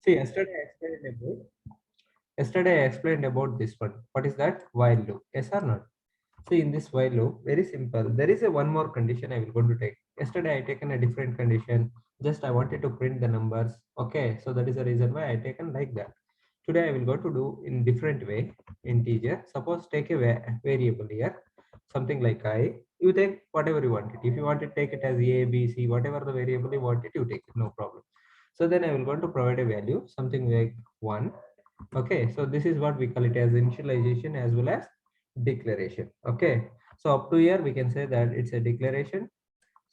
See, yesterday I explained about this one. What is that? While loop. Yes or not? See, in this while loop, very simple. There is a one more condition I will going to take. Yesterday I taken a different condition. Just I wanted to print the numbers. Okay, so that is the reason why I taken like that. Today I will go to do in different way. Integer. Suppose take a variable here, something like I. You take whatever you want it. If you want to take it as A, B, C, whatever the variable you want it, you take it. No problem. So then I will going to provide a value, something like 1. Okay, so this is what we call it as initialization as well as declaration. Okay, so up to here we can say that it's a declaration.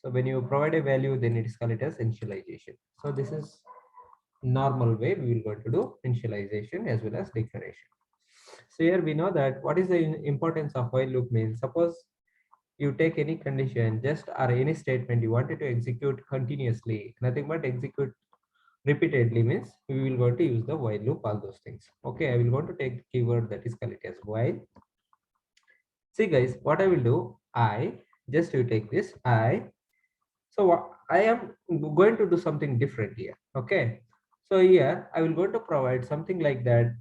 So when you provide a value, then it is called it as initialization. So this is normal way we will going to do initialization as well as declaration. So here we know that what is the importance of while loop means. Suppose you take any condition, just or any statement you wanted to execute continuously, nothing but execute repeatedly means we will going to use the while loop, all those things. Okay, I will going to take the keyword that is called it as while. See guys, what I will do, I just you take this I. So I am going to do something different here. Okay, so here I will going to provide something like that,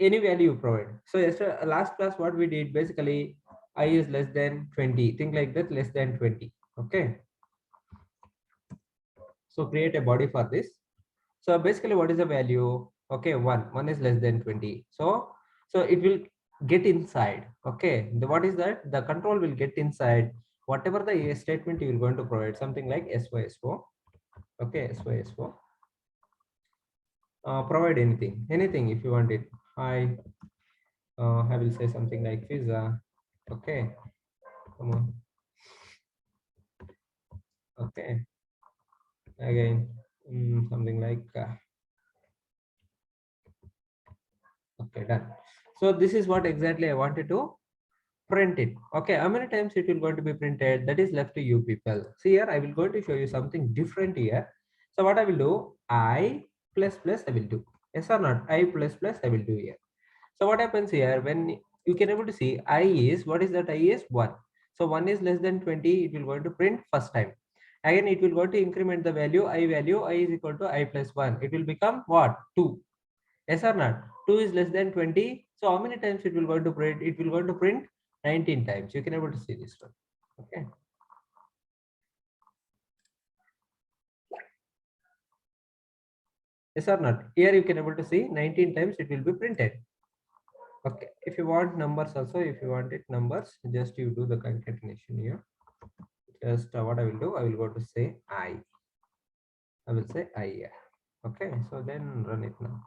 any value you provide. So yesterday last class what we did, basically I is less than 20, think like that, less than 20. Okay, so create a body for this. So basically what is the value? Okay, 1 is less than 20. So it will get inside. Okay, what is that? The control will get inside whatever the statement you will going to provide, something like SYSO. Okay, SYSO. Provide anything if you want it. I will say something like pizza. Okay, come on. Okay, again, something like okay, done. So this is what exactly I wanted to print it. Okay, how many times it will going to be printed, that is left to you people. See here I will going to show you something different here. So what I will do, I plus plus I will do, yes or not, I plus plus I will do here. So what happens here, when you can able to see I is, what is that, I is 1. So 1 is less than 20, it will going to print first time. Again it will go to increment the value, I is equal to I plus 1, it will become what, 2. Yes or not? 2 is less than 20. So how many times it will go to print? It will go to print 19 times. You can able to see this one. Okay. Yes or not? Here you can able to see 19 times it will be printed. Okay. If you want numbers also, if you want it numbers, just you do the concatenation here. Just what I will do, I will go to say I. I will say I here. Okay. So then run it now.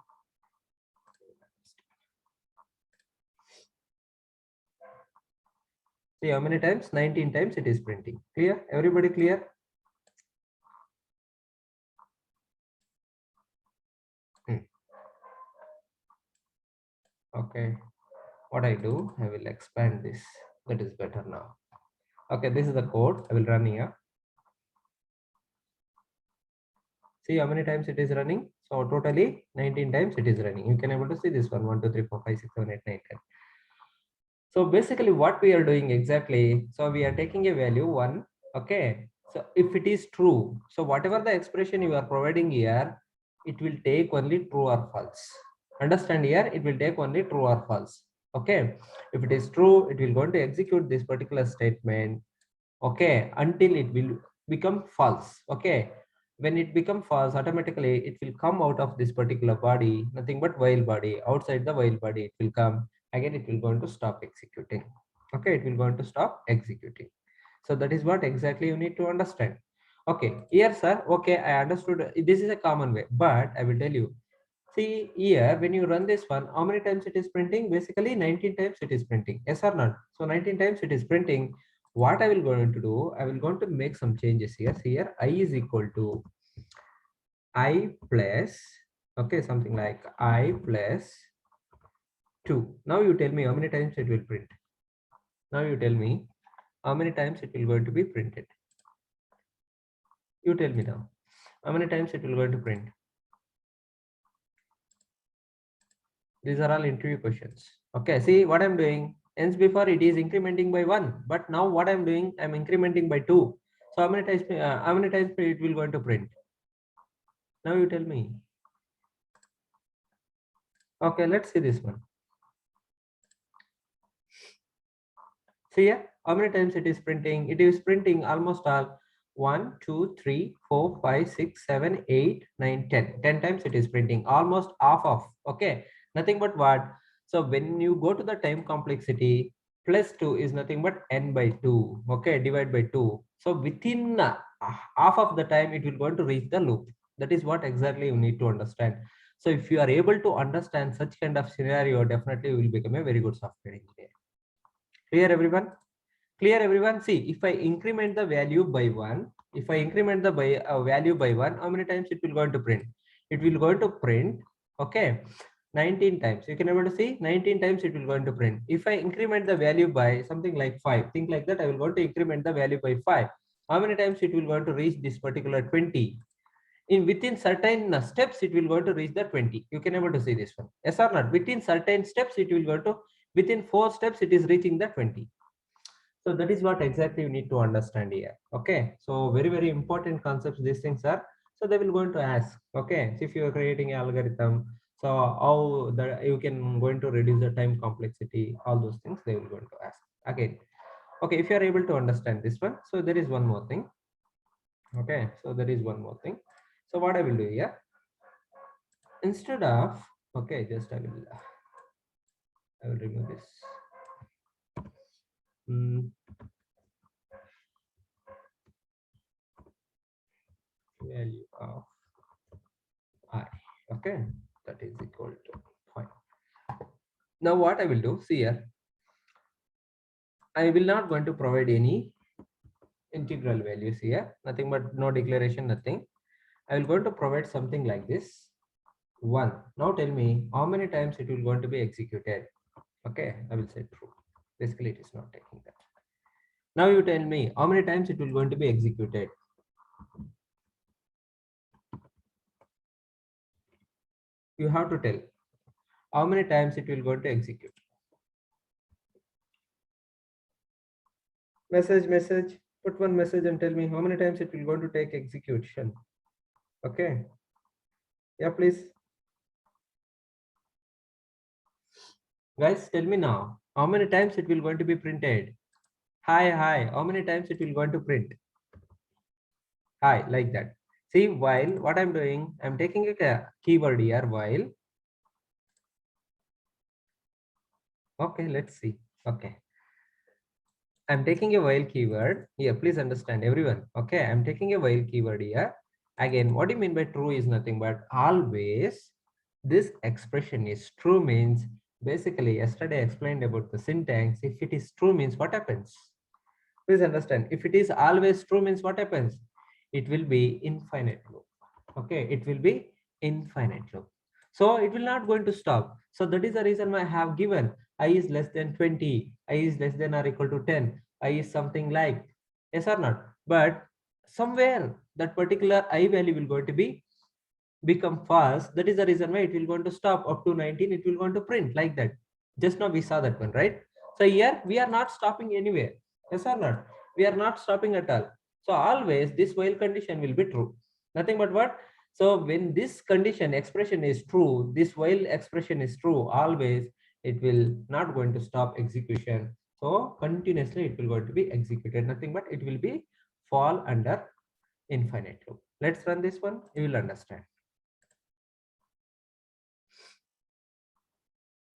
See how many times? 19 times it is printing. Clear? Everybody clear? Okay. What I do, I will expand this. That is better now. Okay, this is the code. I will run here. See how many times it is running. So totally 19 times it is running. You can able to see this one, 1, 2, 3, 4, 5, 6, 7, 8, 9, 10. So basically what we are doing exactly, so we are taking a value 1. Okay, so if it is true, so whatever the expression you are providing here, it will take only true or false. Understand here, it will take only true or false. Okay, if it is true, it will going to execute this particular statement. Okay, until it will become false. Okay, when it become false, automatically it will come out of this particular body, nothing but while body. Outside the while body it will come. Again it will going to stop executing. Okay, it will going to stop executing. So that is what exactly you need to understand. Okay, here sir, okay, I understood, this is a common way, but I will tell you. See here, when you run this one, how many times it is printing? Basically 19 times it is printing. Yes or not? So 19 times it is printing. What I will going to do, I will going to make some changes here. See here, I is equal to I plus, okay, something like I plus 2. Now you tell me how many times it will print. Now you tell me how many times it will going to be printed. You tell me now. How many times it will going to print? These are all interview questions. Okay, see what I'm doing. Hence before it is incrementing by 1, but now what I'm doing, I'm incrementing by 2. So how many times it will going to print? Now you tell me. Okay, let's see this one. See here, how many times it is printing? It is printing almost all 1, 2, 3, 4, 5, 6, 7, 8, 9, 10. 10 times it is printing, almost half of. Okay, nothing but what? So when you go to the time complexity, plus 2 is nothing but n by 2. Okay, divide by 2. So within half of the time, it will going to reach the loop. That is what exactly you need to understand. So if you are able to understand such kind of scenario, definitely you will become a very good software engineer. Clear everyone? Clear everyone? See, if I increment the value by 1, if I increment the value by 1, how many times it will going to print? It will going to print, okay, 19 times. You can able to see 19 times it will going to print. If I increment the value by something like 5, think like that, I will go to increment the value by 5. How many times it will going to reach this particular 20? In within certain steps, it will going to reach the 20. You can able to see this one. Yes or not? Within certain steps, it will go to, within 4 steps, it is reaching the 20. So that is what exactly you need to understand here. Okay, so very, very important concepts these things are. So they will going to ask, okay, so if you are creating an algorithm, so how that you can going to reduce the time complexity, all those things they will going to ask again. Okay, if you are able to understand this one, so there is one more thing. Okay, so there is one more thing. So what I will do here, instead of, okay, just I will remove this. Value of I. Okay, that is equal to fine. Now what I will do, see here, I will not going to provide any integral values here, nothing but no declaration, nothing. I will going to provide something like this. 1. Now tell me how many times it will going to be executed. Okay, I will say true. Basically, it is not taking that. Now you tell me how many times it will going to be executed. You have to tell how many times it will going to execute. Message. Put one message and tell me how many times it will going to take execution. Okay. Yeah, please. Guys, tell me now, how many times it will going to be printed? Hi, how many times it will going to print? Hi, like that. See, while what I'm doing, I'm taking a keyword here, while. Okay, let's see. Okay. I'm taking a while keyword here. Please understand everyone. Okay, I'm taking a while keyword here. Again, what do you mean by true is nothing but always this expression is true means basically yesterday I explained about the syntax. If it is true means what happens? Please understand. If it is always true means what happens? It will be infinite loop. Okay, it will be infinite loop. So it will not going to stop. So that is the reason why I have given I is less than 20, I is less than or equal to 10, I is something like, yes or not. But somewhere that particular I value will going to be become false. That is the reason why it will going to stop up to 19. It will going to print like that. Just now we saw that one, right? So here we are not stopping anywhere. Yes or not? We are not stopping at all. So always this while condition will be true. Nothing but what? So when this condition expression is true, this while expression is true, always it will not going to stop execution. So continuously it will going to be executed. Nothing but it will be fall under infinite loop. Let's run this one. You will understand.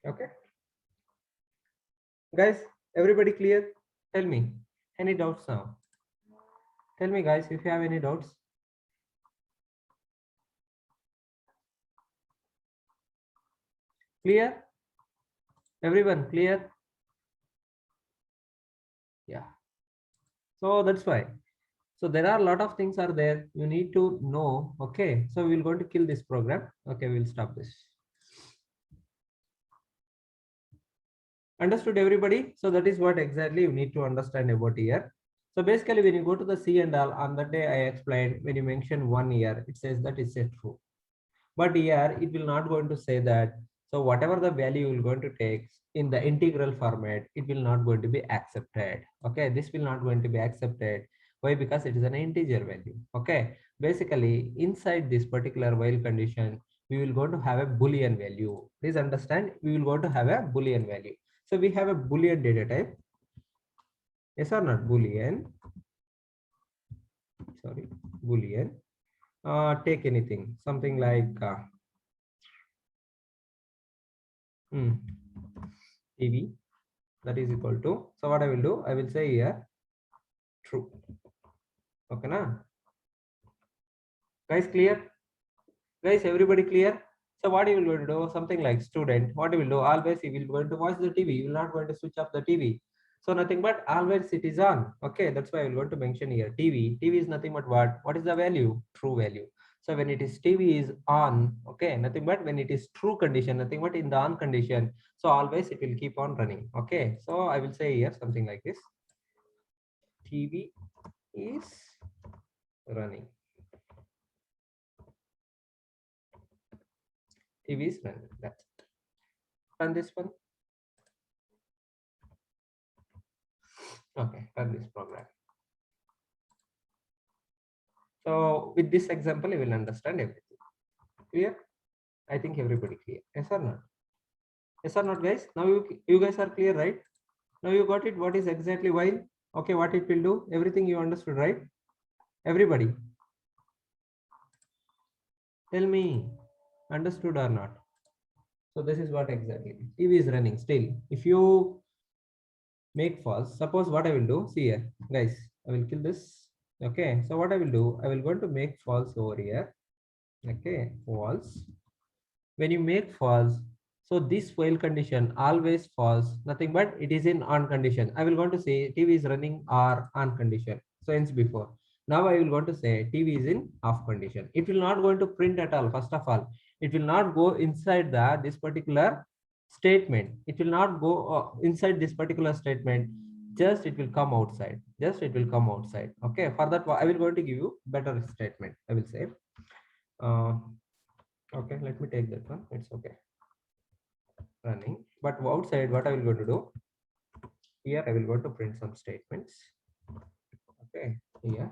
Okay. Guys, everybody clear? Tell me. Any doubts now? Tell me, guys, if you have any doubts. Clear? Everyone clear? Yeah. So that's why. So there are a lot of things are there. You need to know. Okay. So we're going to kill this program. Okay, we'll stop this. Understood, everybody? So that is what exactly you need to understand about here. So basically, when you go to the C and all, on that day I explained, when you mention 1 year, it says that it's a true. But here it will not going to say that. So whatever the value you will going to take in the integral format, it will not going to be accepted. Okay, this will not going to be accepted. Why? Because it is an integer value. Okay, basically inside this particular while condition, we will go to have a Boolean value. Please understand, we will go to have a Boolean value. So we have a Boolean data type. Yes or not? Boolean. Sorry, Boolean. Take anything, something like TV. That is equal to. So what I will do? I will say here true. Okay, na? Guys, clear? Guys, everybody clear? So what you will going to do? Something like student. What you will do? Always you will going to watch the TV. You will not going to switch off the TV. So nothing but always it is on. Okay, that's why I will going to mention here TV. TV is nothing but what? What is the value? True value. So when it is TV is on, okay, nothing but when it is true condition, nothing but in the on condition. So always it will keep on running. Okay, so I will say here something like this. TV is running. TV is running. That's it. Run this one. Okay, run this program. So with this example, you will understand everything. Clear? I think everybody clear. Yes or not? Yes or not, guys? Now you guys are clear, right? Now you got it. What is exactly while? Okay, what it will do? Everything you understood, right? Everybody, tell me, understood or not? So this is what exactly TV is running still. If you make false, suppose what I will do. See here, guys. I will kill this. Okay. So what I will do? I will go to make false over here. Okay, false. When you make false, so this while condition always false, nothing but it is in on condition. I will going to say TV is running or on condition. So hence before. Now I will going to say TV is in off condition. It will not going to print at all. First of all, it will not go inside the this particular statement. It will not go inside this particular statement. Just it will come outside. Just it will come outside. Okay. For that, I will going to give you better statement. I will say. Okay, let me take that one. It's okay. Running. But outside, what I will go to do? Here, I will go to print some statements. Okay, here.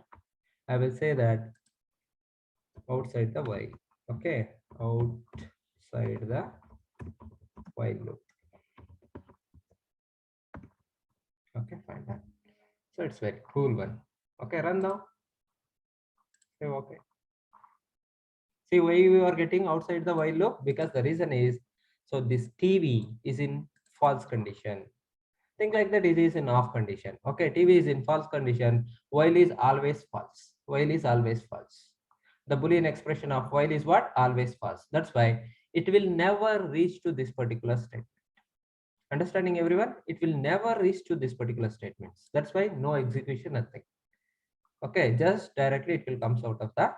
I will say that outside the while. Okay, outside the while loop. Okay, fine. Done. So it's very cool one. Okay, run now. Say okay. See why we are getting outside the while loop? Because the reason is, so this TV is in false condition. Think like that it is in off condition. Okay, TV is in false condition. While is always false. While is always false. The Boolean expression of while is what? Always false. That's why it will never reach to this particular statement. Understanding everyone? It will never reach to this particular statements. That's why no execution, nothing. Okay, just directly it will comes out of the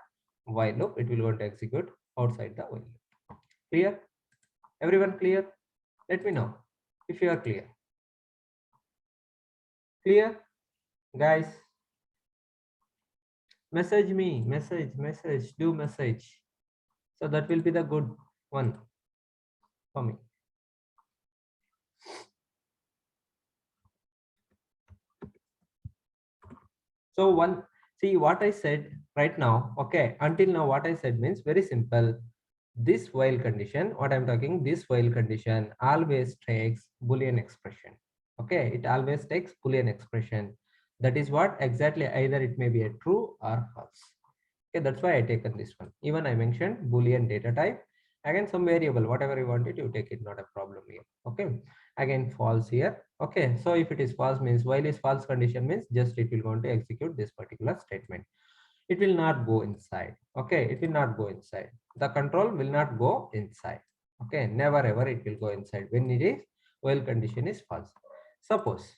while loop. It will going to execute outside the while loop. Clear? Everyone clear? Let me know if you are clear. Clear? Guys, message me, message, do message. So that will be the good one for me. So one, see what I said right now. Okay, until now what I said means very simple. This while condition, what I'm talking, this while condition always takes Boolean expression. Okay, it always takes Boolean expression. That is what exactly, either it may be a true or false. Okay, that's why I taken this one. Even I mentioned Boolean data type. Again, some variable, whatever you wanted, you take it, not a problem here. Okay, again false here. Okay, so if it is false means while is false condition means just it will going to execute this particular statement. It will not go inside. Okay, it will not go inside. The control will not go inside. Okay, never ever it will go inside when it is while condition is false. Suppose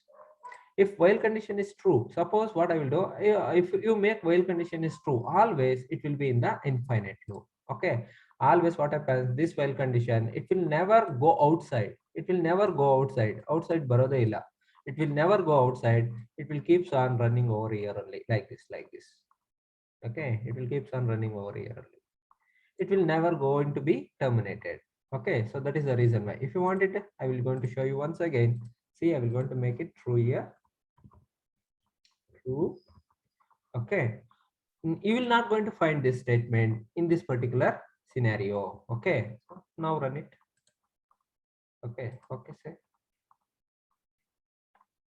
if while condition is true, suppose what I will do, if you make while condition is true, always it will be in the infinite loop. Okay, always what happens, this while condition, it will never go outside. It will never go outside baroda illa. It will never go outside. It will keeps on running over here only, like this. Okay, it will keeps on running over here only. It will never going to be terminated. Okay, so that is the reason why. If you want it, I will going to show you once again. See, I will going to make it true here. True. Okay, you will not going to find this statement in this particular scenario. Okay, so now run it. Okay, okay, say.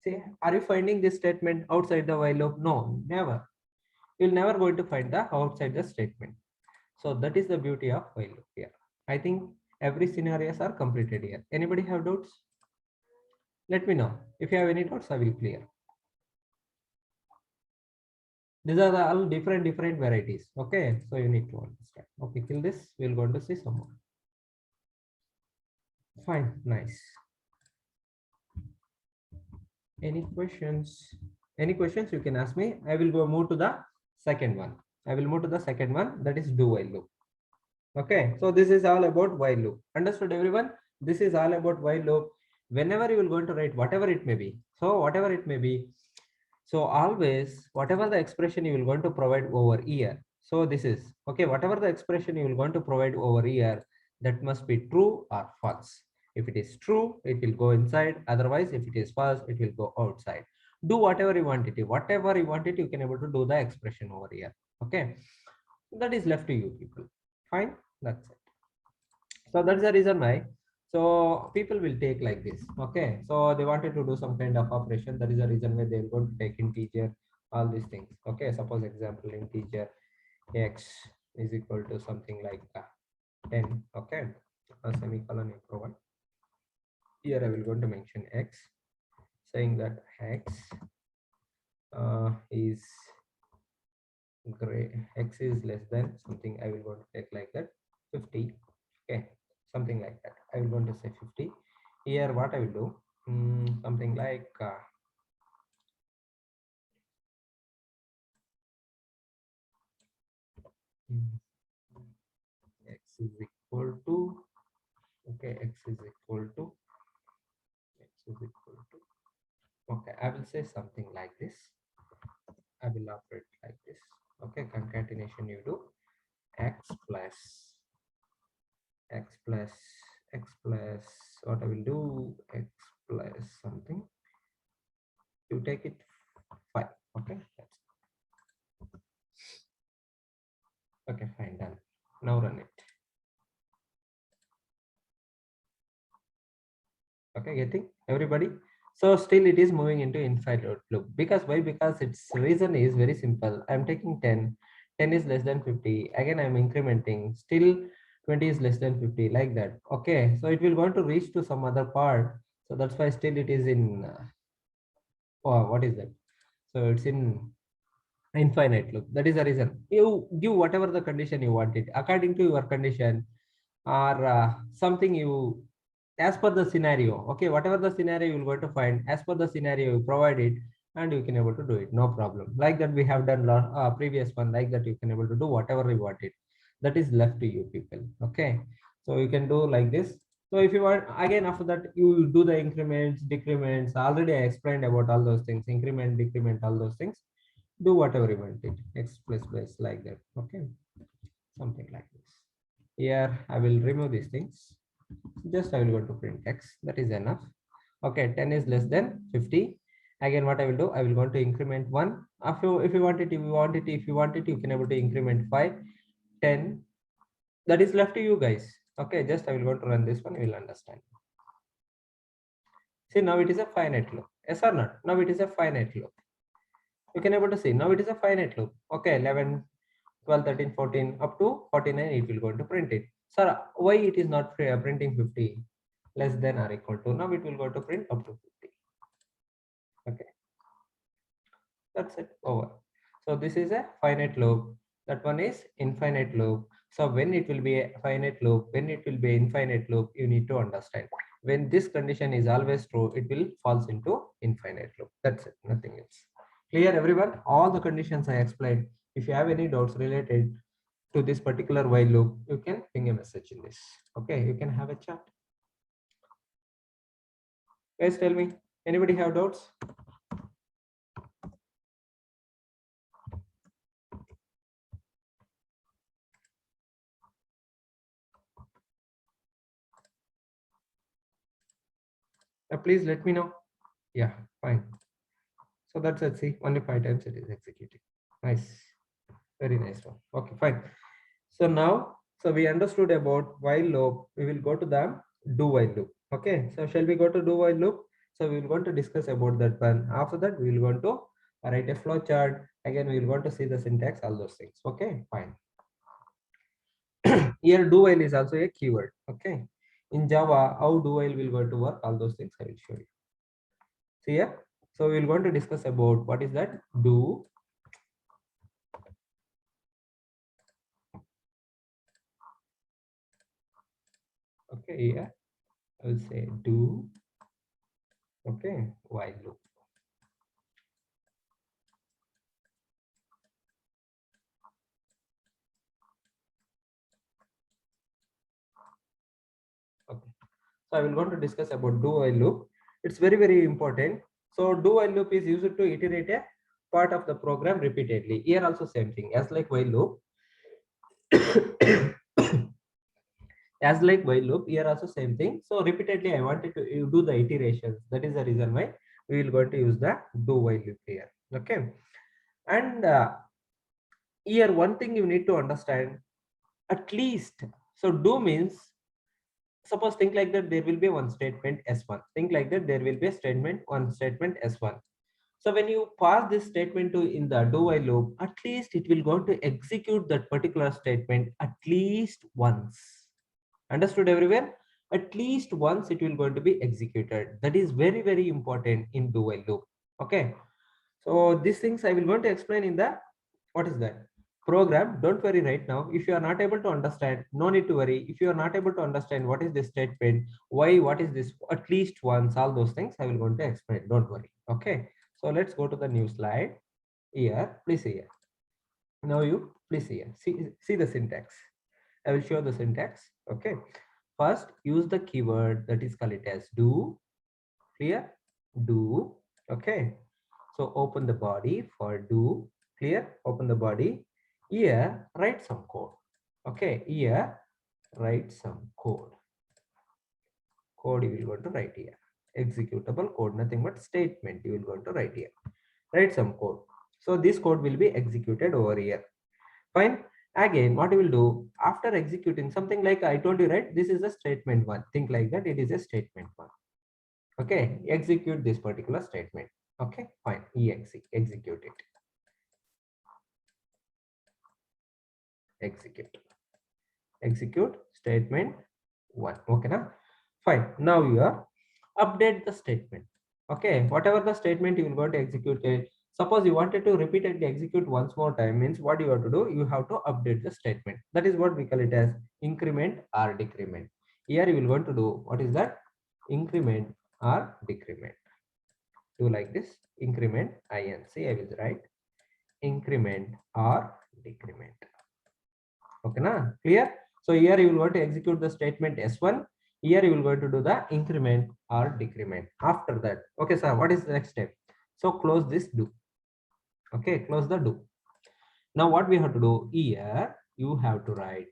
See, are you finding this statement outside the while loop? No, never. You'll never going to find the outside the statement. So that is the beauty of while loop here. I think every scenarios are completed here. Anybody have doubts? Let me know. If you have any doubts, I will clear. These are the all different varieties. Okay, so you need to understand. Okay, kill this. We'll go to see some more. Fine, nice. Any questions? Any questions you can ask me. I will go move to the second one. I will move to the second one, that is do while loop. Okay, so this is all about while loop. Understood everyone? This is all about while loop. Whenever you will going to write whatever it may be. So whatever it may be. So always whatever the expression you will going to provide over here. So this is okay. Whatever the expression you will going to provide over here, that must be true or false. If it is true, it will go inside. Otherwise, if it is false, it will go outside. Do whatever you want it. Whatever you want it, you can able to do the expression over here. Okay, that is left to you people. Fine, that's it. So that's the reason why. So people will take like this. Okay, so they wanted to do some kind of operation. That is the reason why they're going to take integer, all these things. Okay, suppose example integer x is equal to something like 10. Okay, a semicolon you provide. Here I will going to mention x, saying that x is great, x is less than something. I will going to take like that 50. Okay, something like that. I will going to say 50. Here what I will do, something like x is equal to, okay, x is equal to, x is equal to, okay, I will say something like this. I will operate like this. Okay, concatenation you do x plus x plus x plus, what I will do, x plus something, you take it 5. Okay, that's okay, fine, done. Now run it. Okay, getting everybody? So still it is moving into infinite loop. Because why? Because its reason is very simple. I'm taking 10. 10 is less than 50. Again, I'm incrementing. Still 20 is less than 50, like that. Okay, so it will going to reach to some other part. So that's why still it is in oh, what is that? So it's in infinite loop. That is the reason. You give whatever the condition you want it according to your condition, or something you, as per the scenario. Okay, whatever the scenario you will going to find, as per the scenario you provide it, and you can able to do it, no problem. Like that we have done previous one, like that you can able to do whatever you want it. That is left to you people. Okay, so you can do like this. So if you want, again after that you will do the increments, decrements. Already I explained about all those things, increment, decrement, all those things. Do whatever you want it, x plus like that. Okay, something like this. Here I will remove these things. Just I will go to print x, that is enough. Okay, 10 is less than 50. Again what I will do, I will go to increment 1. If you want it, you can able to increment 5, 10. That is left to you guys. Okay, just I will go to run this one, you will understand. See, now it is a finite loop. Yes or not? Now it is a finite loop. You can able to see now it is a finite loop. Okay, 11, 12, 13, 14, up to 49, it will go to print it. Sir, why it is not printing 50 less than or equal to? Now it will go to print up to 50. Okay, that's it, over. So this is a finite loop. That one is infinite loop. So when it will be a finite loop, when it will be infinite loop, you need to understand. When this condition is always true, it will falls into infinite loop. That's it, nothing else. Clear everyone? All the conditions I explained. If you have any doubts related to this particular while loop, you can ping a message in this. Okay, you can have a chat. Guys, tell me, anybody have doubts? Please let me know. Yeah, fine. So that's it. See, only 5 times it is executing. Nice. Very nice one. Okay, fine. So now So we understood about while loop. We will go to the do while loop. Okay. So shall we go to do while loop? So we will going to discuss about that one. After that, we will going to write a flow chart. Again, we will going to see the syntax, all those things. Okay, fine. Here do while is also a keyword. Okay. In Java, how do while will going to work, all those things I will show you. See here. So we will going to discuss about what is that do. Okay, here I will say do. Okay, while loop. Okay. So I will going to discuss about do while loop. It's very, very important. So do while loop is used to iterate a part of the program repeatedly. Here also same thing as like while loop. As like while loop, here also same thing. So repeatedly I wanted to do the iterations. That is the reason why we will going to use the do while loop here. Okay. And here one thing you need to understand at least. So do means, suppose think like that there will be one statement s1, think like that there will be a statement one statement s1. So when you pass this statement to in the do while loop, at least it will go to execute that particular statement at least once. Understood everyone? At least once it will going to be executed. That is very, very important in do while loop. Okay. So these things I will going to explain in the what is that program. Don't worry right now. If you are not able to understand, no need to worry. If you are not able to understand what is this statement, why, what is this, at least once, all those things I will going to explain. Don't worry. Okay. So let's go to the new slide. Here, please see here. Now you please see here. See the syntax. I will show the syntax. Okay. First, use the keyword that is called it as do. Clear? Do. Okay. So open the body for do. Clear? Open the body. Here, write some code. Okay. Here, write some code. Code you will go to write here. Executable code, nothing but statement you will go to write here. Write some code. So this code will be executed over here. Fine. Again, what you will do after executing something like I told you, right? This is a statement one. Think like that. It is a statement one. Okay. Execute this particular statement. Okay. Fine. Execute it. Execute statement one. Okay. Now, fine. Now you are update the statement. Okay. Whatever the statement you will go to execute it. Suppose you wanted to repeatedly execute once more time, means what you have to do, you have to update the statement. That is what we call it as increment or decrement. Here you will going to do what is that increment or decrement. Do like this increment inc. I will write increment or decrement. Okay, na? Clear? So here you will going to execute the statement s1. Here you will going to do the increment or decrement. After that, okay, sir, what is the next step? So close this do. Okay, close the do. Now what we have to do here, you have to write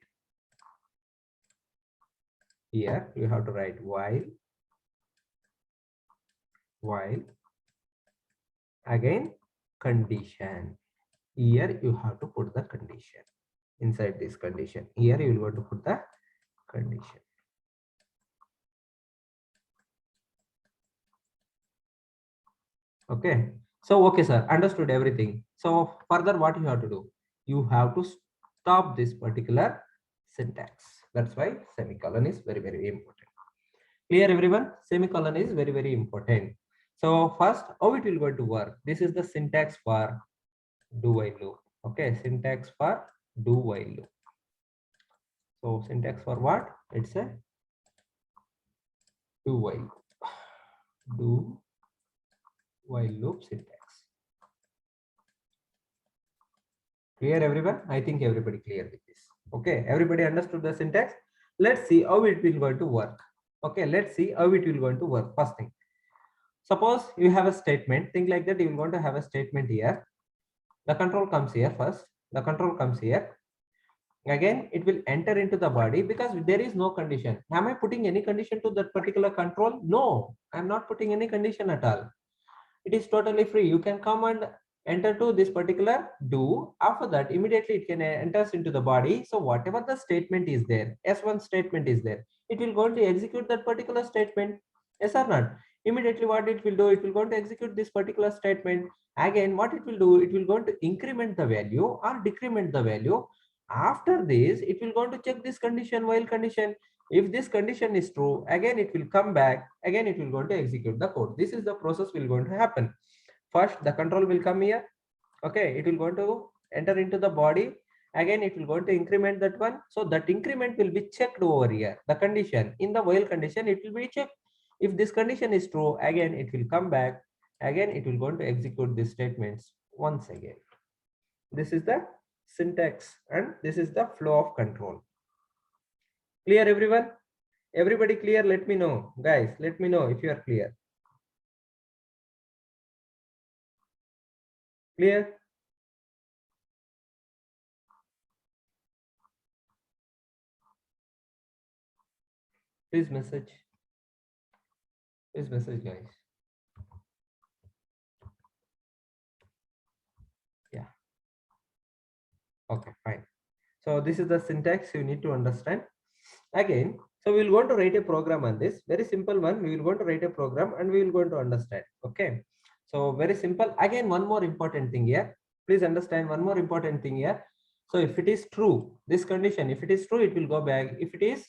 here, you have to write while again condition. Here you have to put the condition inside this condition. Here you will want to put the condition. Okay. So okay, sir, understood everything. So further what you have to do, you have to stop this particular syntax. That's why semicolon is very, very important. Clear everyone? Semicolon is very, very important. So first, how it will going to work? This is the syntax for do while loop. Okay, syntax for do while loop. So syntax for what? It's a do while loop syntax. Clear everyone? I think everybody clear with this. Okay, everybody understood the syntax. Let's see how it will going to work. Okay, let's see how it will going to work. First thing, suppose you have a statement. Think like that. You will going to have a statement here. The control comes here first. The control comes here. Again, it will enter into the body because there is no condition. Am I putting any condition to that particular control? No, I'm not putting any condition at all. It is totally free. You can come and enter to this particular do. After that, immediately it can enters into the body. So whatever the statement is there, S1 statement is there, it will go to execute that particular statement. Yes or not? Immediately what it will do, it will go to execute this particular statement. Again, what it will do, it will go to increment the value or decrement the value. After this, it will go to check this condition, while condition. If this condition is true, again it will come back, again it will go to execute the code. This is the process will going to happen. First, the control will come here. Okay, it will go to enter into the body. Again, it will go to increment that one. So that increment will be checked over here. The condition in the while condition, it will be checked. If this condition is true, again it will come back. Again, it will go to execute these statements once again. This is the syntax and this is the flow of control. Clear, everyone? Everybody clear? Let me know, guys. Let me know if you are clear. Clear? Please message. Please message, guys. Yeah. Okay, fine. So this is the syntax you need to understand. Again, so we will going to write a program on this. Very simple one. We will going to write a program and we will going to understand. Okay. So very simple. Again, one more important thing here. Please understand one more important thing here. So if it is true, this condition, if it is true, it will go back. If it is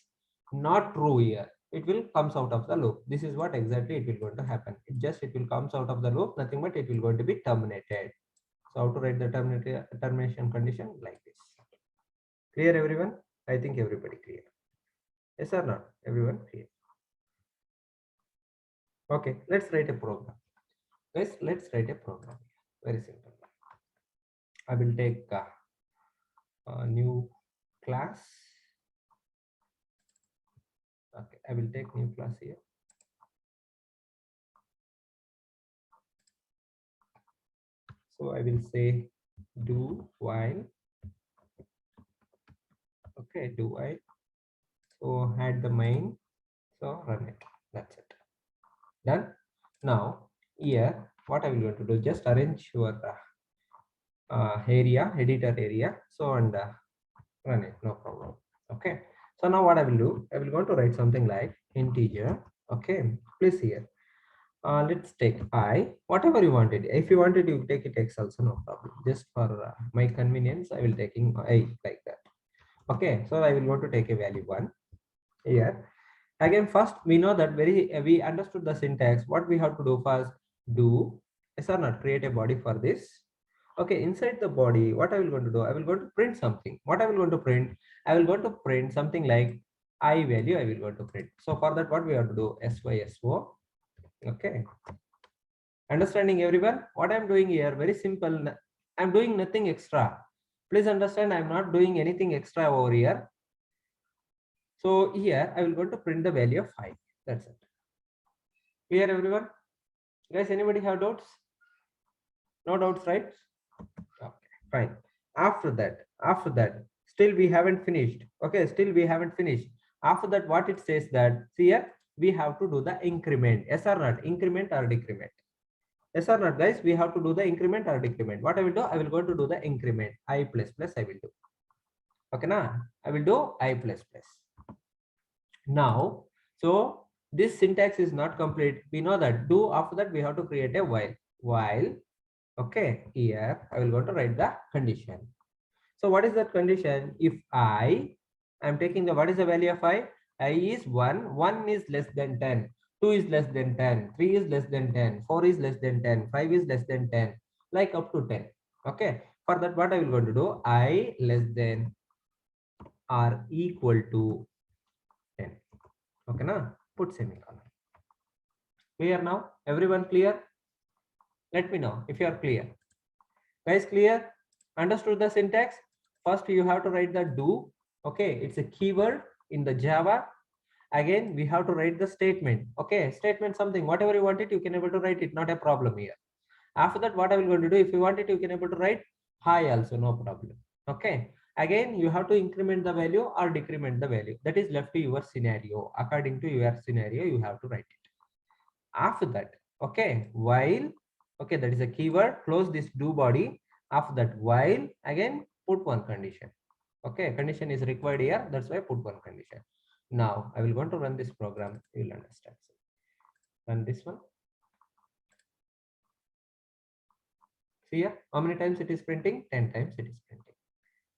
not true here, it will comes out of the loop. This is what exactly it will going to happen. It will comes out of the loop, nothing but it will going to be terminated. So how to write the termination condition like this. Clear, everyone? I think everybody clear. Yes or not? Everyone clear? Okay, let's write a program. Guys, let's write a program. Very simple. I will take a new class. Okay, I will take new class here. So I will say do while. Okay, do while. So add the main. So run it. That's it. Done. Now here, what I will going to do? Just arrange your area, editor area. So and run it. No problem. Okay. So now what I will do? I will going to write something like integer. Okay. Please here. Let's take I, whatever you wanted. If you wanted, you take it X also, no problem. Just for my convenience, I will taking I like that. Okay, so I will go to take a value 1 here. Again, first we know that we understood the syntax. What we have to do first, do, yes or not, create a body for this. Okay, inside the body, what I will going to do? I will going to print something. What I will going to print? I will going to print something like I value. I will going to print. So for that, what we have to do? SYSO. Okay, understanding, everyone? What I'm doing here, very simple. I'm doing nothing extra. Please understand, I'm not doing anything extra over here. So here I will go to print the value of 5. That's it. Clear, everyone? Guys, anybody have doubts? No doubts, right? Okay, fine. After that, still we haven't finished. Okay, still we haven't finished. After that, what it says that, see here, we have to do the increment. Yes or not? Increment or decrement? Yes or not, guys? We have to do the increment or decrement. What I will do? I will go to do the increment. I plus plus I will do. Okay, now I will do I plus plus. Now, so this syntax is not complete. We know that do, after that we have to create a while. While, okay, here I will go to write the condition. So what is that condition? If I am taking the, what is the value of I is 1, 1 is less than 10, 2 is less than 10, 3 is less than 10, 4 is less than 10, 5 is less than 10, like up to 10. Okay, for that what I will going to do? I less than or equal to 10. Okay, now put semicolon. Clear now? Everyone clear? Let me know if you are clear. Guys, clear? Understood the syntax? First you have to write the do. Okay, it's a keyword in the Java. Again, we have to write the statement. Okay, statement something, whatever you want it, you can able to write it, not a problem here. After that, what I will going to do, if you want it, you can able to write hi also, no problem. Okay, again, you have to increment the value or decrement the value. That is left to your scenario. According to your scenario, you have to write it. After that, okay, while, Okay, that is a keyword. Close this do body of that while. Again, put one condition. Okay, condition is required here. That's why I put one condition. Now I will going to run this program. You will understand. Run this one. See here, how many times it is printing? 10 times it is printing.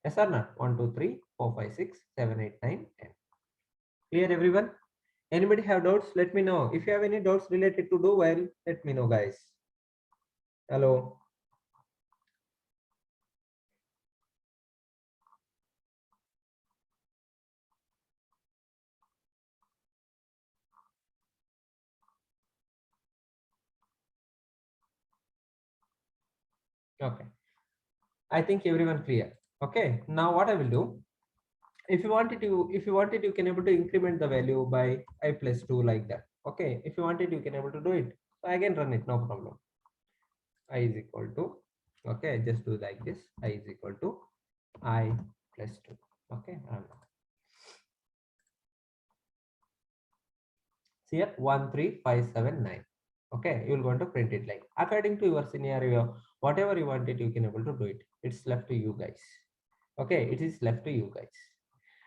Yes or not? 1, 2, 3, 4, 5, 6, 7, 8, 9, 10. Clear everyone? Anybody have doubts? Let me know. If you have any doubts related to do while, let me know, guys. Hello. Okay. I think everyone clear. Okay. Now what I will do? If you wanted to, you can able to increment the value by I plus 2 like that. Okay. If you wanted, you can able to do it. So again, run it. No problem. I is equal to. Okay. Just do like this. I is equal to I plus 2. Okay. Run. See here 1 3 5 7 9. Okay, you will going to print it like according to your scenario, whatever you want it, you can able to do it. It's left to you guys. Okay, it is left to you guys.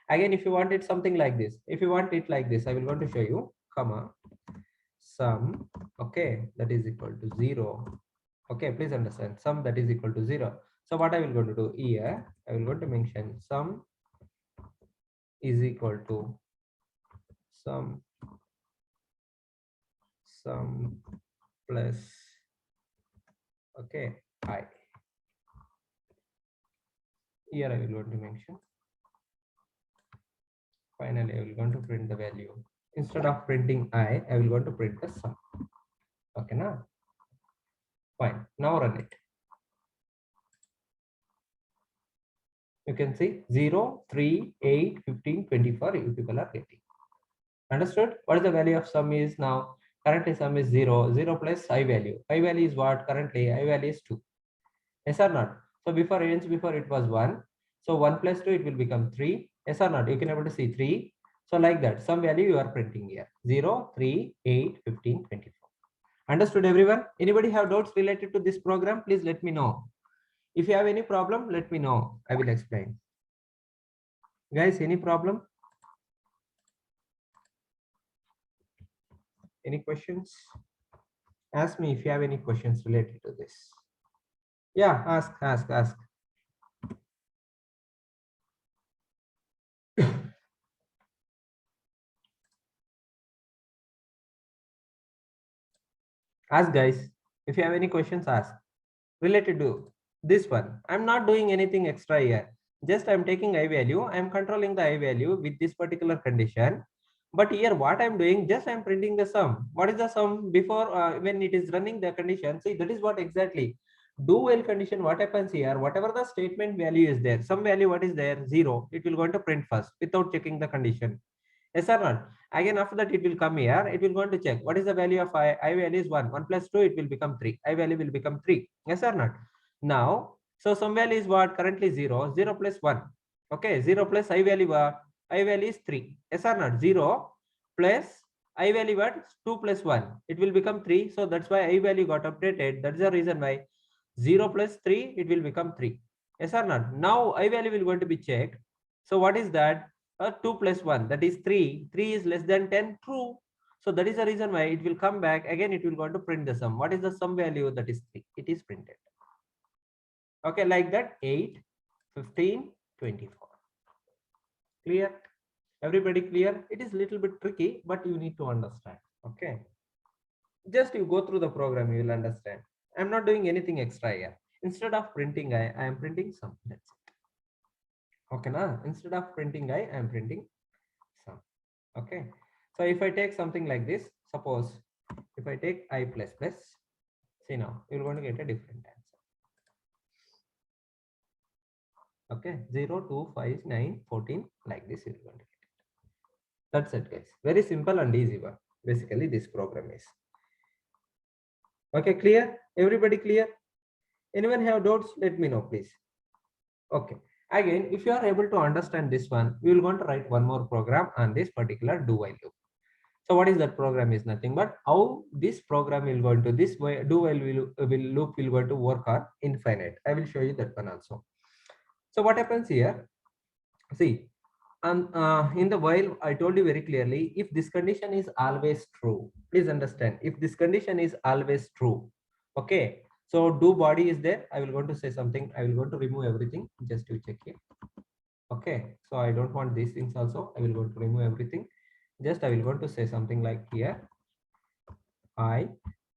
Again, if you want it something like this, if you want it like this, I will going to show you, comma, sum, okay, that is equal to 0. Okay, please understand, sum that is equal to 0. So what I will going to do here, I will going to mention sum is equal to sum plus, okay, I. Here I will going to mention. Finally, I will going to print the value. Instead of printing I will going to print the sum. Okay, now fine. Now run it. You can see 0, 3, 8, 15, 24. You people are getting. Understood? What is the value of sum is now? Currently sum is 0. 0 plus I value. I value is what? Currently I value is 2. Yes or not? So before it was 1. So 1 plus 2 it will become 3. Yes or not? You can able to see 3. So like that, some value you are printing here. 0, 3, 8, 15, 24. Understood everyone? Anybody have doubts related to this program? Please let me know. If you have any problem, let me know. I will explain. Guys, any problem? Any questions? Ask me if you have any questions related to this. Yeah, ask. Ask guys. If you have any questions, ask. Related to this one. I'm not doing anything extra here. Just I'm taking I value. I'm controlling the I value with this particular condition. But here what I'm doing, just I'm printing the sum. What is the sum before when it is running the condition? See, that is what exactly. Do while condition, what happens here, whatever the statement value is there, some value what is there, 0, it will going to print first without checking the condition. Yes or not? Again, after that, it will come here. It will going to check what is the value of I. I value is 1. 1 plus 2, it will become 3. I value will become 3. Yes or not? Now, so some value is what? Currently 0. 0 plus 1. Okay, 0 plus I value what? I value is 3. Yes or not? 0 plus I value what? 2 plus 1. It will become 3. So that's why I value got updated. That's the reason why 0 plus 3, it will become 3. Yes or not? Now I value will going to be checked. So what is that? 2 plus 1, that is 3. 3 is less than 10, true. So that is the reason why it will come back. Again, it will go to print the sum. What is the sum value? That is 3. It is printed. Okay, like that, 8, 15, 24. Clear? Everybody clear? It is little bit tricky, but you need to understand. Okay. Just you go through the program, you will understand. I'm not doing anything extra here. Instead of printing I am printing sum. That's it. Okay, now instead of printing I am printing sum. Okay, so if I take something like this, suppose if I take I plus plus, see now you're going to get a different answer. Okay, 0, 2, 5, 9, 14, like this you're going to get it. That's it, guys. Very simple and easy one. Basically, this program is. Okay, clear? Everybody clear? Anyone have doubts? Let me know, please. Okay. Again, if you are able to understand this one, we will going to write one more program on this particular do while loop. So what is that program is nothing but how this program will go into this way do while will loop will go to work on infinite. I will show you that one also. So what happens here? See, and in the while I told you very clearly, if this condition is always true, please understand, if this condition is always true, okay, so do body is there. I will going to say something. I will going to remove everything just to check here. Okay, so I don't want these things also. I will going to remove everything. Just I will going to say something like here I,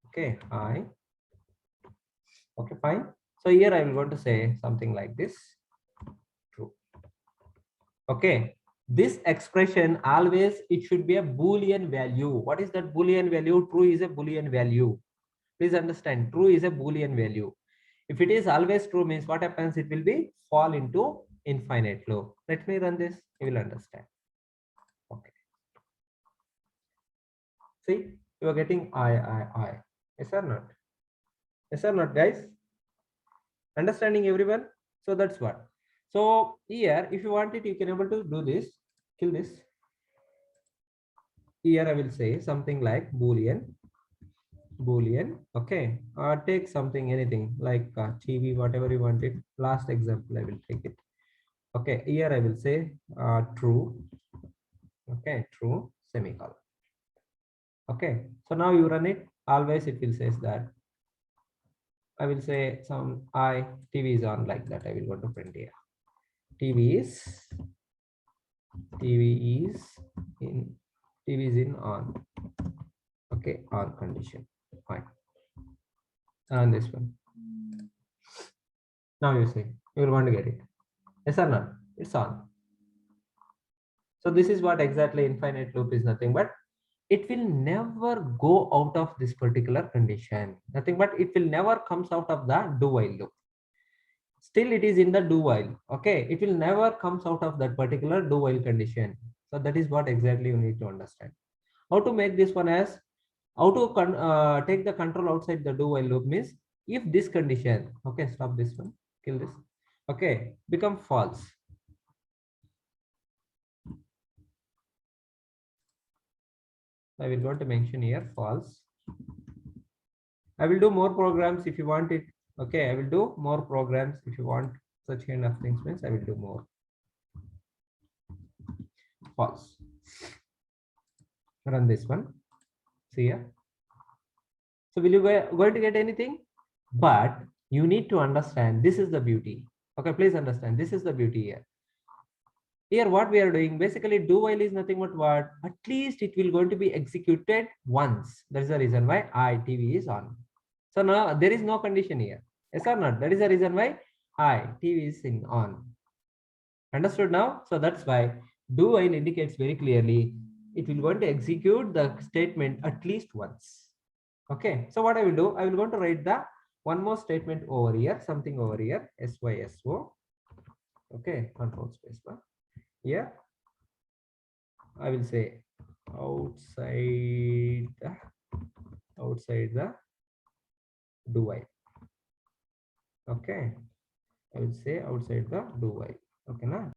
okay, I, okay, fine. So here I will going to say something like this, true. Okay, this expression always it should be a Boolean value. What is that Boolean value? True is a Boolean value. Please understand, true is a Boolean value. If it is always true means what happens? It will be fall into infinite loop. Let me run this. You will understand. Okay. See, you are getting I. Yes or not? Yes or not, guys? Understanding everyone? So that's what. So here, if you want it, you can able to do this. Kill this. Here I will say something like Boolean. Okay, take something, anything like TV, whatever you want it. Last example I will take it. Okay, here I will say true. Okay, true, semicolon. Okay, so now you run it. Always it will says that. I will say some TV is on, like that. I will go to print here. TV is in on. Okay, on condition. Fine. And this one. Now you see, you will want to get it. Yes or no? It's on. So this is what exactly infinite loop is nothing but it will never go out of this particular condition. Nothing but it will never comes out of the do while loop. Still it is in the do while. Okay, it will never comes out of that particular do while condition. So that is what exactly you need to understand. How to make this one as how to take the control outside the do while loop means if this condition, okay, stop this one, kill this, okay, become false. I will go to mention here false. I will do more programs if you want it. Okay, I will do more programs if you want such kind of things means I will do more. False. Run this one. See here. So will you going to get anything? But you need to understand this is the beauty. Okay, please understand this is the beauty here. Here what we are doing basically do while is nothing but what at least it will going to be executed once. That is the reason why TV is on. So now there is no condition here. Yes or not? That is the reason why TV is in on. Understood now? So that's why do while indicates very clearly it will going to execute the statement at least once. Okay. So what I will do, I will going to write the one more statement over here, something over here, SYSO. Okay, control space bar. Here I will say outside the do while. Okay, I will say outside the do while. Okay, now